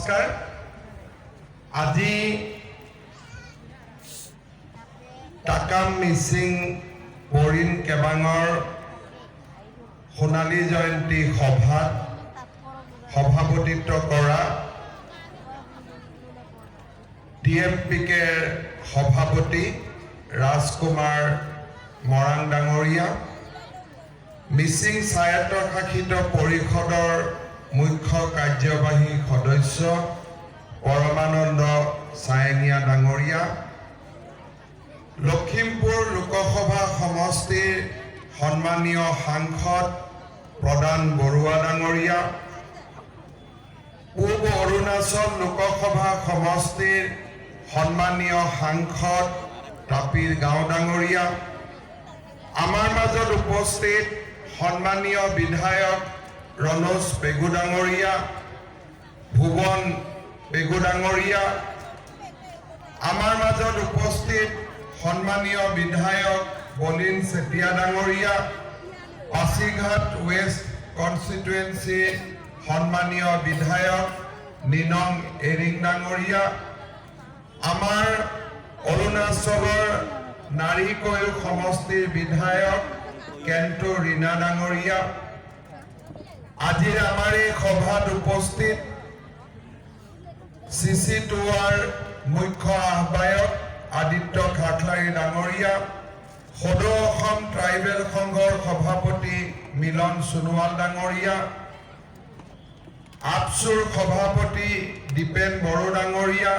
নমস্কাৰ। আজি টাকাম মিচিং বৰিণ কেবাঙৰ সোণালী জয়ন্তী সভাত সভাপতিত্ব কৰা DMPKৰ সভাপতি ৰাজকুমাৰ মৰাণ ডাঙৰীয়া, মিচিং স্বায়ত্তশাসিত পৰিষদৰ মুখ্য কাৰ্যবাহী সদস্য পৰমানন্দ ছায়েঙীয়া ডাঙৰীয়া, লখিমপুৰ লোকসভা সমষ্টিৰ সন্মানীয় সাংসদ প্ৰদান বৰুৱা ডাঙৰীয়া, পূব অৰুণাচল লোকসভা সমষ্টিৰ সন্মানীয় সাংসদ তাপিৰ গাঁও ডাঙৰীয়া, আমাৰ মাজত উপস্থিত সন্মানীয় বিধায়ক ৰণোজ পেগু ডাঙৰীয়া, ভুৱন পেগু ডাঙৰীয়া, আমাৰ মাজত উপস্থিত সন্মানীয় বিধায়ক বলিন চেতিয়া ডাঙৰীয়া, পাছিঘাট ৱেষ্ট কনষ্টিটুৱেঞ্চিৰ সন্মানীয় বিধায়ক নিনং এৰিং ডাঙৰীয়া, আমাৰ অৰুণাচলৰ নাৰীকৈল সমষ্টিৰ বিধায়ক কেন্টু ৰীণা ডাঙৰীয়া, আজিৰ আমাৰ এই সভাত উপস্থিত CC2R মুখ্য আহ্বায়ক আদিত্য খাখলাৰী ডাঙৰীয়া, সদৌ অসম ট্ৰাইবেল সংঘৰ সভাপতি মিলন সোণোৱাল ডাঙৰীয়া, আপচুৰ সভাপতি দীপেন বড়ো ডাঙৰীয়া,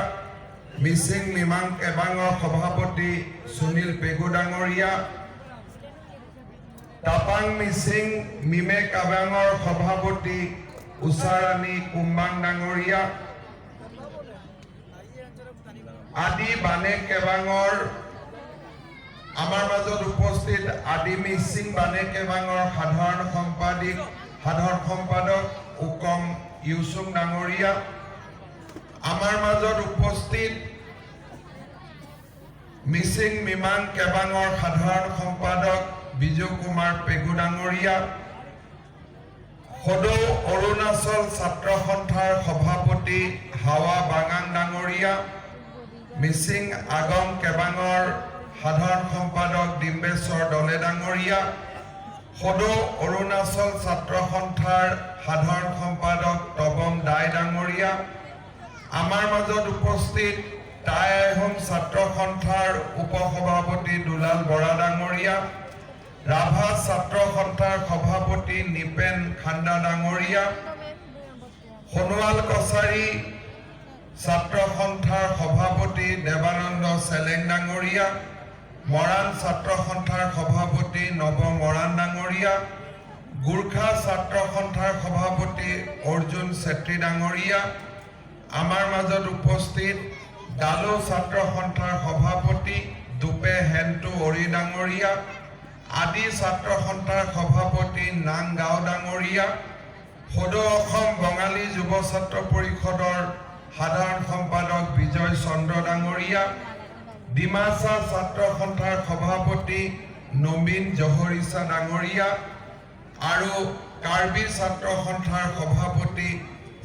মিচিং মিমাং কেবাঙৰ সভাপতি সুনীল পেগু ডাঙৰীয়া, টাপাং মিচিং মিমে কাবাঙৰ সভাপতি উষাৰাণী কুম্বাং ডাঙৰীয়া, আদি বানে কেবাঙৰ আমাৰ মাজত উপস্থিত আদি মিচিং বানে কেবাঙৰ সাধাৰণ সম্পাদক উকম ইউসুম ডাঙৰীয়া, আমাৰ মাজত উপস্থিত মিচিং মিমাং কেবাঙৰ সাধাৰণ সম্পাদক বিজু কুমাৰ পেগু ডাঙৰীয়া, সদৌ অৰুণাচল ছাত্ৰ সন্থাৰ সভাপতি হাৱা বাঙাং ডাঙৰীয়া, মিচিং আগম কেবাঙৰ সাধাৰণ সম্পাদক ডিম্বেশ্বৰ দলে ডাঙৰীয়া, সদৌ অৰুণাচল ছাত্ৰ সন্থাৰ সাধাৰণ সম্পাদক তবম দাই ডাঙৰীয়া, আমাৰ মাজত উপস্থিত টাই আহোম ছাত্ৰ সন্থাৰ উপসভাপতি দুলাল বৰা ডাঙৰীয়া, ৰাভা ছাত্ৰ সন্থাৰ সভাপতি নিপেন খাণ্ডা ডাঙৰীয়া, সোণোৱাল কছাৰী ছাত্ৰ সন্থাৰ সভাপতি দেৱানন্দ চেলেং ডাঙৰীয়া, মৰাণ ছাত্ৰ সন্থাৰ সভাপতি নৱ মৰাণ ডাঙৰীয়া, গোৰ্খা ছাত্ৰ সন্থাৰ সভাপতি অৰ্জুন চেত্ৰী ডাঙৰীয়া, আমাৰ মাজত উপস্থিত ডালো ছাত্ৰ সন্থাৰ সভাপতি দুপে হেণ্টু অৰি ডাঙৰীয়া, আদি ছাত্ৰ সন্থাৰ সভাপতি নাং গাঁও ডাঙৰীয়া, সদৌ অসম বঙালী যুৱ ছাত্ৰ পৰিষদৰ সাধাৰণ সম্পাদক বিজয় চন্দ্ৰ ডাঙৰীয়া, ডিমাচা ছাত্ৰ সন্থাৰ সভাপতি নবীন জহৰিছা ডাঙৰীয়া আৰু কাৰ্বি ছাত্ৰ সন্থাৰ সভাপতি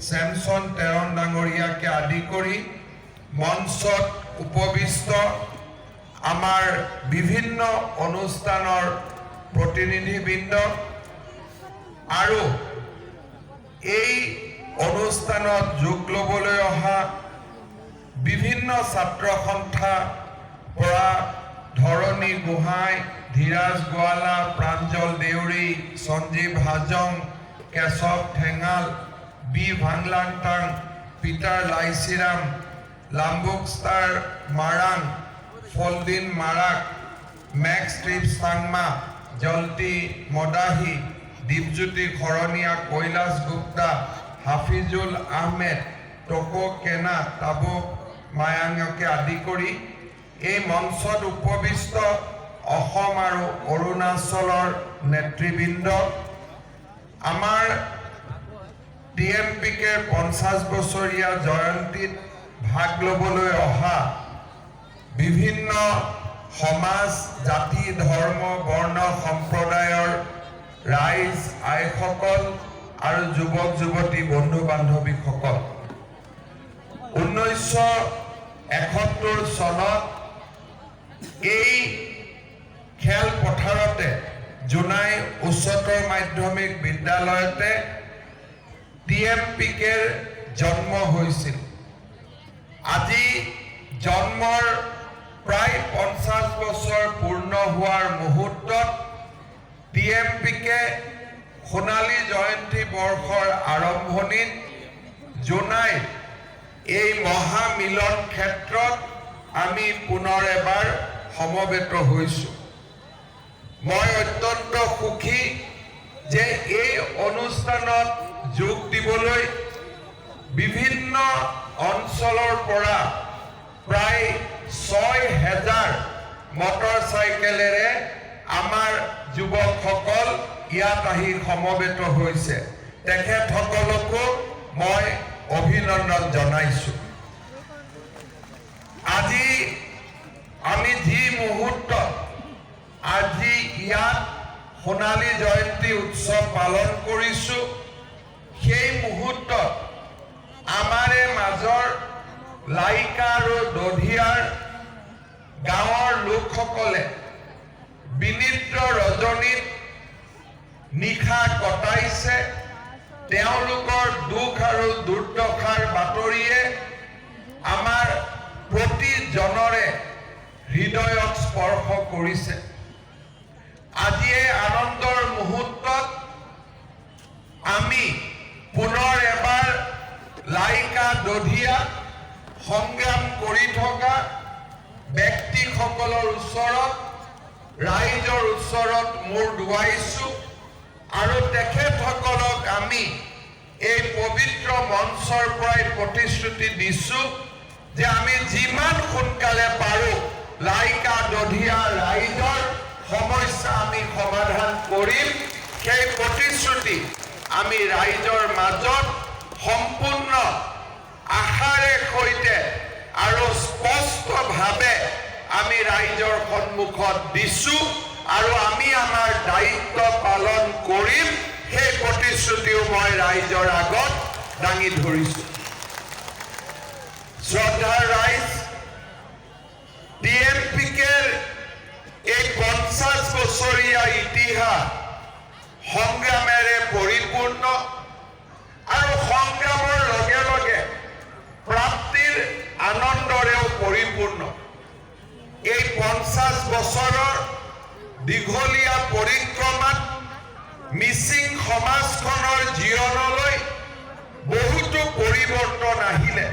চেমছন তেৰণ ডাঙৰীয়াকে আদি কৰি মঞ্চত উপবিষ্ট আমাৰ বিভিন্ন অনুষ্ঠানৰ প্ৰতিনিধিবৃন্দ আৰু এই অনুষ্ঠানত যোগ ল'বলৈ অহা বিভিন্ন ছাত্ৰ সন্থা পৰা ধৰণী গোহাঁই, ধীৰাজ গোৱালা, প্ৰাঞ্জল দেউৰী, সঞ্জীৱ হাজং, কেশৱ ঠেঙাল, বি ভাংলাংটাং, পিটাৰ লাইচিৰাম, লাম্বুকষ্টাৰ মাৰাং, ফলদিন মাৰাক, মেক্স ট্ৰিপ চাংমা, জল্টি মদাহী, দীপজ্যোতি শৰণীয়া, কৈলাশ গুপ্তা, হাফিজুল আহমেদ, টকো কেনা, তাবুক মায়াঙকে আদি কৰি এই মঞ্চত উপবিষ্ট অসম আৰু অৰুণাচলৰ নেতৃবৃন্দ, আমাৰ DMPKৰ 50 বছৰীয়া জয়ন্তীত ভাগ ল'বলৈ অহা বিভিন্ন সমাজ, জাতি, ধৰ্ম, বৰ্ণ, সম্প্ৰদায়ৰ ৰাইজ, আইসকল আৰু যুৱক যুৱতী বন্ধু বান্ধৱীসকল, 1971 চনত এই খেলপথাৰতে জোনাই উচ্চতৰ মাধ্যমিক বিদ্যালয়তে TMPKৰ জন্ম হৈছিল। আজি জন্মৰ প্ৰায় 50 বছৰ পূৰ্ণ হোৱাৰ মুহূৰ্তত TMPK সোণালী জয়ন্তী বৰ্ষৰ আৰম্ভণিত জোনাই এই মহামিলন ক্ষেত্ৰত আমি পুনৰ এবাৰ সমবেত হৈছোঁ। মই অত্যন্ত সুখী যে এই অনুষ্ঠানত যোগ দিবলৈ বিভিন্ন অঞ্চলৰ পৰা প্ৰায় 6000 মটৰচাইকেলেৰে আমাৰ যুৱকসকল ইয়াত আহি সমবেত হৈছে। তেখেতসকলকো মই অভিনন্দন জনাইছোঁ। আজি আমি যি মুহূৰ্তত আজি ইয়াত সোণালী জয়ন্তী উৎসৱ পালন কৰিছোঁ, সেই মুহূৰ্তত আমাৰে মাজৰ লাইকা আৰু দধিয়াৰ গাঁৱৰ লোকসকলে বিনিদ্ৰ ৰজনীত নিশা কটাইছে। তেওঁলোকৰ দুখ আৰু দুৰ্দশাৰ বাতৰিয়ে আমাৰ প্ৰতিজনৰে হৃদয়ক স্পৰ্শ কৰিছে। আজি এই আনন্দৰ মুহূৰ্তত আমি পুনৰ এবাৰ লাইকা দধিয়া সংগ্ৰাম কৰি থকা ব্যক্তিসকলৰ ওচৰত ৰাইজৰ ওচৰত মূৰ দুৱাইছোঁ আৰু তেখেতসকলক আমি এই পবিত্ৰ মঞ্চৰ পৰাই প্ৰতিশ্ৰুতি দিছোঁ যে আমি যিমান সোনকালে পাৰোঁ লাইকা দধিয়া ৰাইজৰ সমস্যা আমি সমাধান কৰিম। সেই প্ৰতিশ্ৰুতি আমি ৰাইজৰ মাজত সম্পূৰ্ণ আশাৰে সৈতে আৰু স্পষ্টভাৱে আমি ৰাইজৰ সন্মুখত দিছোঁ আৰু আমি আমাৰ দায়িত্ব পালন কৰিম। সেই প্ৰতিশ্ৰুতিও মই ৰাইজৰ আগত দাঙি ধৰিছোঁ। শ্ৰদ্ধাৰ ৰাইজ, TMPKৰ এই 50 বছৰীয়া ইতিহাস সংগ্ৰামেৰে পৰিপূৰ্ণ আৰু সংগ্ৰামৰ লগে লগে প্ৰাপ্তিৰ আনন্দৰেও পৰিপূৰ্ণ। এই 50 বছৰৰ দীঘলীয়া পৰিক্ৰমাত মিচিং সমাজখনৰ জীৱনলৈ বহুতো পৰিৱৰ্তন আহিলে।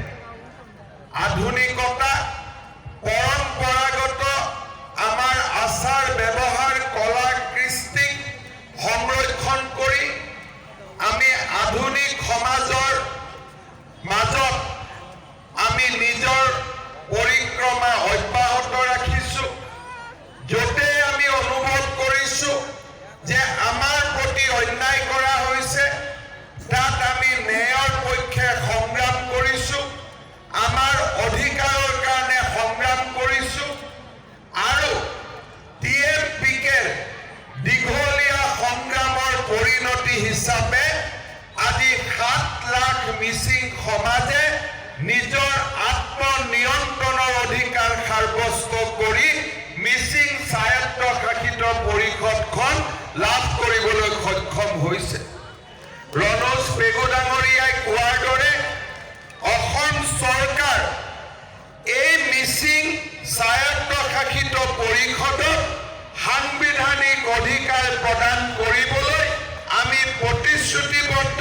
আধুনিকতা, পৰম্পৰাগত আমাৰ আচাৰ ব্যৱহাৰ, কলা কৃষ্টিক সংৰক্ষণ কৰি আমি আধুনিক সমাজৰ মাজত আমি নিজৰ পৰিক্ৰমা অব্যাহত ৰাখিছোঁ। য'তে আমি অনুভৱ কৰিছোঁ যে আমাৰ প্ৰতি অন্যায় কৰা হৈছে, তাত আমি ন্যায়ৰ পক্ষে সংগ্ৰাম কৰিছোঁ, আমাৰ অধিকাৰৰ কাৰণে সংগ্ৰাম কৰিছোঁ আৰু TMPKৰ দীঘলীয়া সংগ্ৰামৰ পৰিণতি হিচাপে আজি 7 লাখ মিচিং সমাজে নিজৰ আত্মনিয়ন্ত্ৰণৰ অধিকাৰ সাব্যস্ত কৰি মিচিং স্বায়ত্তশাসিত পৰিষদখন লাভ কৰিবলৈ সক্ষম হৈছে। ৰণোজ পেগু ডাঙৰীয়াই কোৱাৰ দৰে অসম চৰকাৰ এই মিচিং স্বায়ত্তশাসিত পৰিষদক সাংবিধানিক অধিকাৰ প্ৰদান কৰিবলৈ আমি প্ৰতিশ্ৰুতিবদ্ধ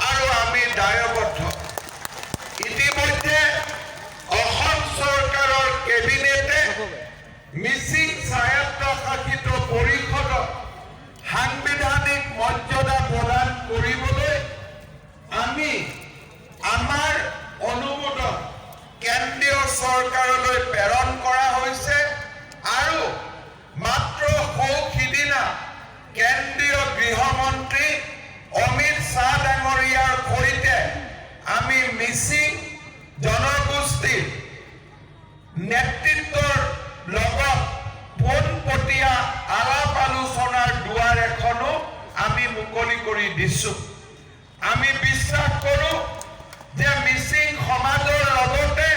আৰু আমি দায়বদ্ধ। ইতিমধ্যে অসম চৰকাৰৰ কেবিনেটে মিচিং স্বায়ত্তশাসিত পৰিষদক সাংবিধানিক মৰ্যাদা প্ৰদান কৰিবলৈ আমি আমাৰ অনুমোদন কেন্দ্ৰীয় চৰকাৰলৈ প্ৰেৰণ কৰা হৈছে আৰু মাত্ৰ সিদিনা কেন্দ্ৰীয় গৃহমন্ত্ৰী অমিত শ্বাহ ডাঙৰীয়াৰ সৈতে আমি মিচিং জনগোষ্ঠীৰ নেতৃত্বৰ লগত পোনপটীয়া আলাপ আলোচনাৰ দুৱাৰ এখনো আমি মুকলি কৰি দিছোঁ। আমি বিশ্বাস কৰোঁ যে মিচিং সমাজৰ লগতে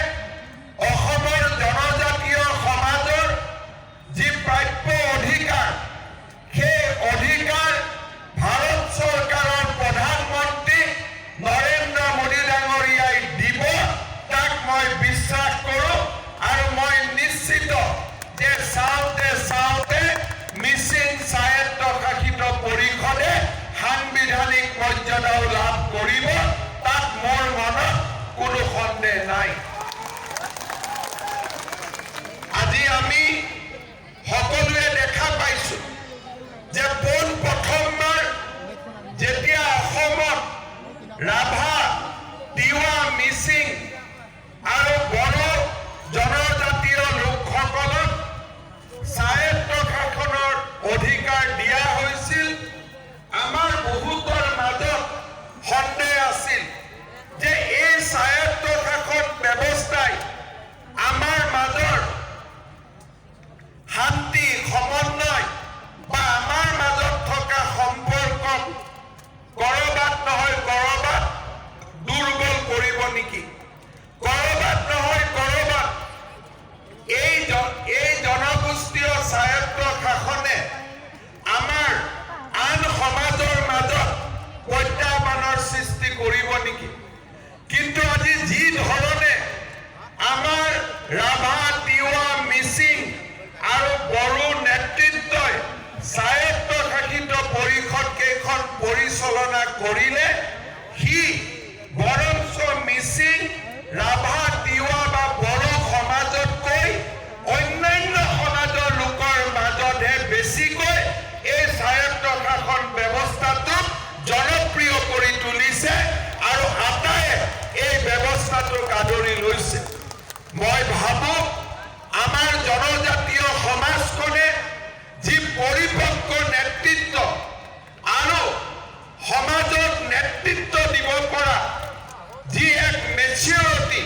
মেচিউৰিটি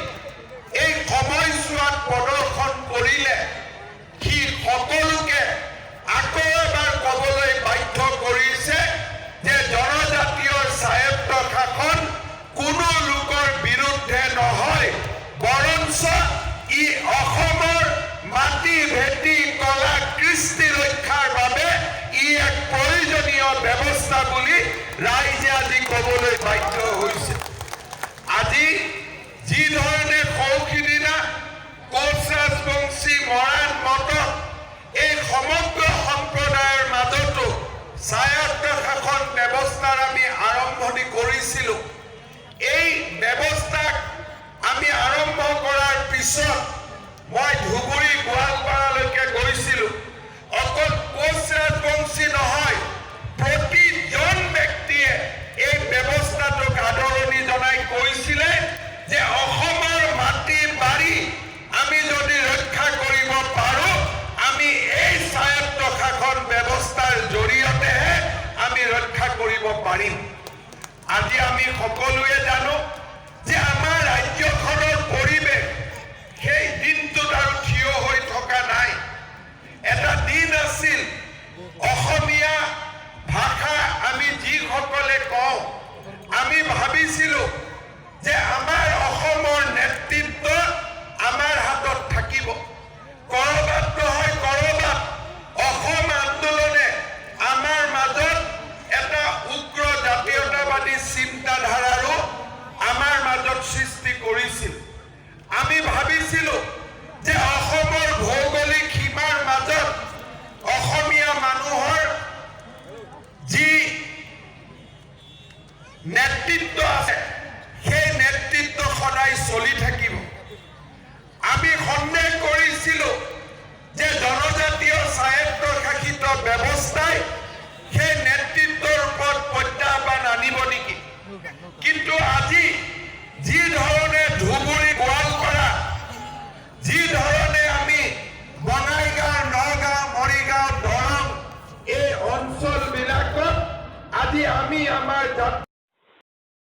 এই সময়ছোৱাত প্ৰদৰ্শন কৰিলে সি সকলোকে আকৌ এবাৰ ক'বলৈ বাধ্য কৰিছে যে জনজাতীয় স্বায়ত্ত শাসন কোনো লোকৰ বিৰুদ্ধে নহয়, বৰঞ্চ ই অসমৰ মাটি ভেটি কলা কৃষ্টি ৰক্ষাৰ বাবে ই এক প্ৰয়োজনীয় ব্যৱস্থা বুলি ৰাইজে আজি ক'বলৈ বাধ্য হৈছে। আজি যি ধৰণে সৌখিদিনা কোচ ৰাজবংশী মৰাণ মটক এই সমগ্ৰ সম্প্ৰদায়ৰ মাজতো স্বায়ত্ত শাসন ব্যৱস্থাৰ আমি আৰম্ভণি কৰিছিলোঁ। এই ব্যৱস্থাক আমি আৰম্ভ কৰাৰ পিছত মই ধুবুৰী গোৱালপাৰালৈকে গৈছিলোঁ। অকল কোচ ৰাজবংশী নহয়, প্ৰতিজন ব্যক্তিয়ে এই ব্যৱস্থাটোক আদৰণি জনাই কৈছিলে যে অসমৰ মাটি বাৰী আমি যদি ৰক্ষা কৰিব পাৰোঁ, আমি এই স্বায়ত্ত শাসন ব্যৱস্থাৰ জৰিয়তেহে আমি ৰক্ষা কৰিব পাৰিম। আজি আমি সকলোৱে জানো যে আমাৰ ৰাজ্যখনৰ পৰিৱেশ সেই দিনটোত আৰু থিয় হৈ থকা নাই। এটা দিন আছিল অসমীয়া ভাষা আমি যিসকলে কওঁ, আমি ভাবিছিলোঁ যে আমাৰ অসমৰ নেতৃত্ব আমাৰ হাতত থাকিব। ক'ৰবাত নহয় ক'ৰবাত অসম আন্দোলনে আমাৰ মাজত এটা উগ্ৰ জাতীয়তাবাদী চিন্তাধাৰাৰো আমাৰ মাজত সৃষ্টি কৰিছিল। আমি ভাবিছিলোঁ যে অসমৰ ভৌগোলিক সীমাৰ মাজত অসমীয়া মানুহৰ যি নেতৃত্ব আছে